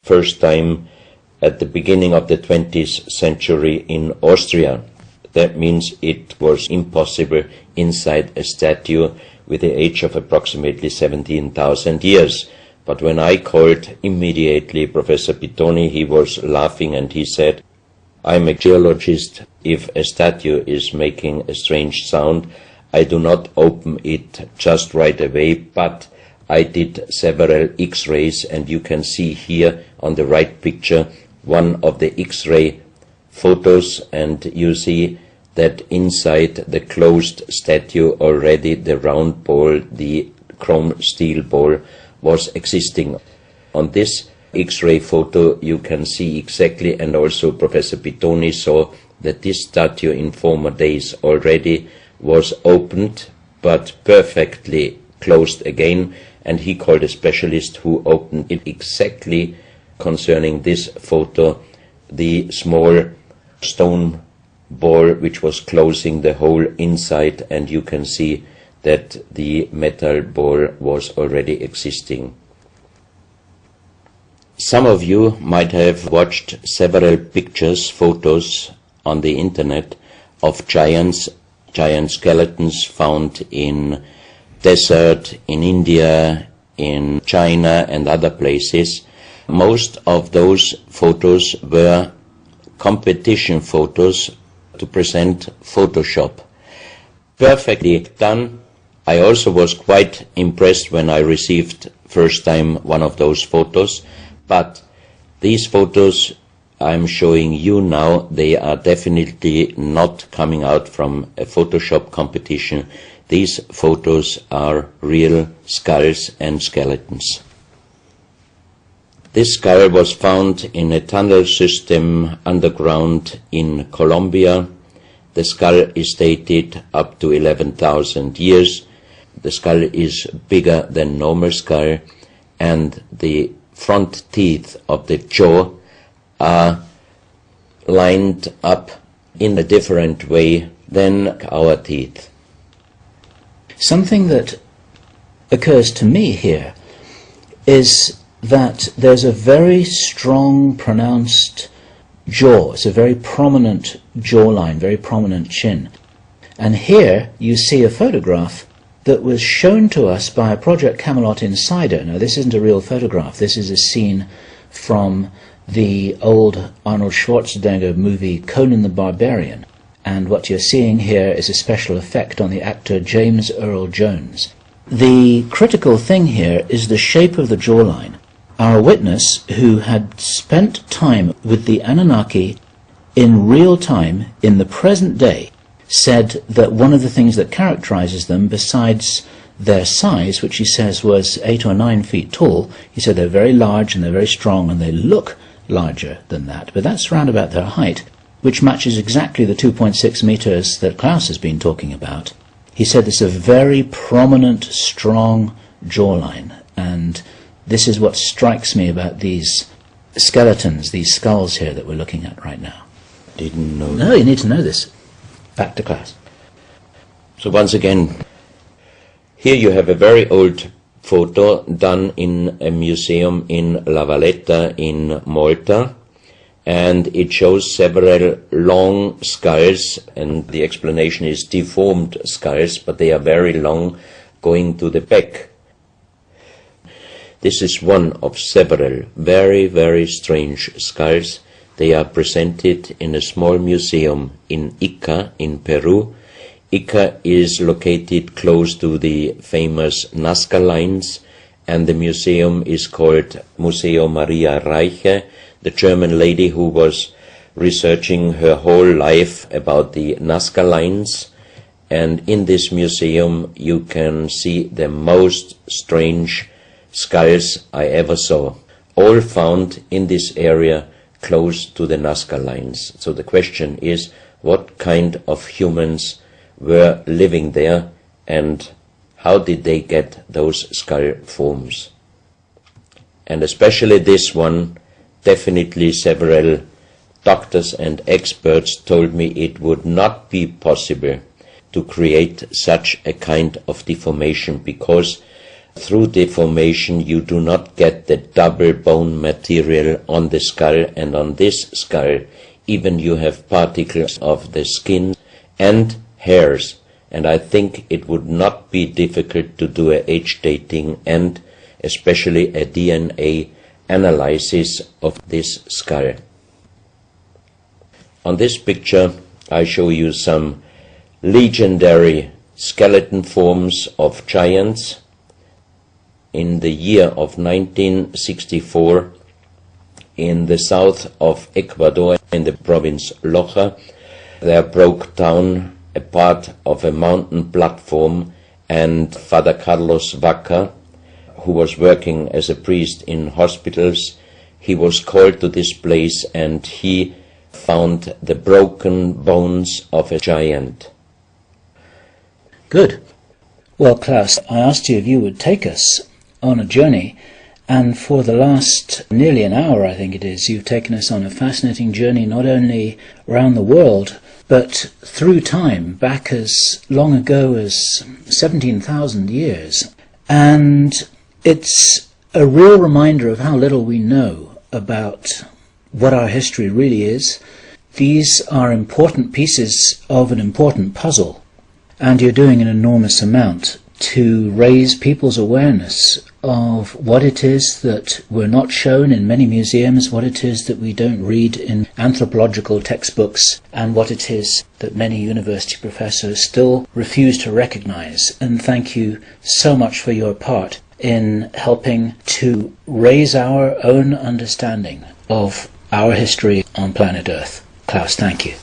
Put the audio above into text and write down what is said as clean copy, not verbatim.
first time at the beginning of the 20th century in Austria. That means it was impossible inside a statue with the age of approximately 17,000 years. But when I called immediately Professor Pittoni, he was laughing and he said, "I'm a geologist. If a statue is making a strange sound, I do not open it just right away, but I did several X-rays, and you can see here on the right picture one of the X-ray photos, and you see that inside the closed statue already the round ball, the chrome steel ball, was existing. On this X-ray photo you can see exactly, and also Professor Pittoni saw that this statue in former days already was opened but perfectly closed again, and he called a specialist who opened it exactly concerning this photo, the small stone ball which was closing the hole inside, and you can see that the metal ball was already existing. Some of you might have watched several pictures, photos on the internet of giant skeletons found in desert, in India, in China and other places. Most of those photos were competition photos to present Photoshop. Perfectly done. I also was quite impressed when I received first time one of those photos, but these photos I'm showing you now, they are definitely not coming out from a Photoshop competition. These photos are real skulls and skeletons. This skull was found in a tunnel system underground in Colombia. The skull is dated up to 11,000 years. The skull is bigger than normal skull, and the front teeth of the jaw are lined up in a different way than our teeth. Something that occurs to me here is that there's a very strong, pronounced jaw. It's a very prominent jawline, very prominent chin. And here you see a photograph that was shown to us by a Project Camelot insider. Now, this isn't a real photograph. This is a scene from the old Arnold Schwarzenegger movie Conan the Barbarian. And what you're seeing here is a special effect on the actor James Earl Jones. The critical thing here is the shape of the jawline. Our witness, who had spent time with the Anunnaki in real time, in the present day, said that one of the things that characterizes them, besides their size, which he says was 8 or 9 feet tall, he said they're very large and they're very strong and they look larger than that. But that's round about their height, which matches exactly the 2.6 meters that Klaus has been talking about. He said it's a very prominent, strong jawline, and this is what strikes me about these skeletons, these skulls here that we're looking at right now. Didn't know. No, you need to know this. Back to Klaus. So once again, here you have a very old photo done in a museum in La Valletta in Malta, and it shows several long skulls, and the explanation is deformed skulls, but they are very long, going to the back. This is one of several very, very strange skulls. They are presented in a small museum in Ica in Peru. Ica is located close to the famous Nazca lines, and the museum is called Museo Maria Reiche, the German lady who was researching her whole life about the Nazca lines. And in this museum you can see the most strange skulls I ever saw, all found in this area close to the Nazca lines. So the question is, what kind of humans were living there, and how did they get those skull forms? And especially this one, definitely several doctors and experts told me it would not be possible to create such a kind of deformation, because through deformation you do not get the double bone material on the skull, and on this skull even you have particles of the skin and hairs, and I think it would not be difficult to do a age dating and especially a DNA analysis of this skull. On this picture I show you some legendary skeleton forms of giants. In the year of 1964, in the south of Ecuador, in the province Loja, there broke down a part of a mountain platform, and Father Carlos Vaca, who was working as a priest in hospitals, he was called to this place and he found the broken bones of a giant. Good. Well, Klaus, I asked you if you would take us on a journey, and for the last nearly an hour, I think it is, you've taken us on a fascinating journey not only around the world, but through time, back as long ago as 17,000 years. And it's a real reminder of how little we know about what our history really is. These are important pieces of an important puzzle, and you're doing an enormous amount to raise people's awareness of what it is that we're not shown in many museums, what it is that we don't read in anthropological textbooks, and what it is that many university professors still refuse to recognize. And thank you so much for your part in helping to raise our own understanding of our history on planet Earth. Klaus, thank you.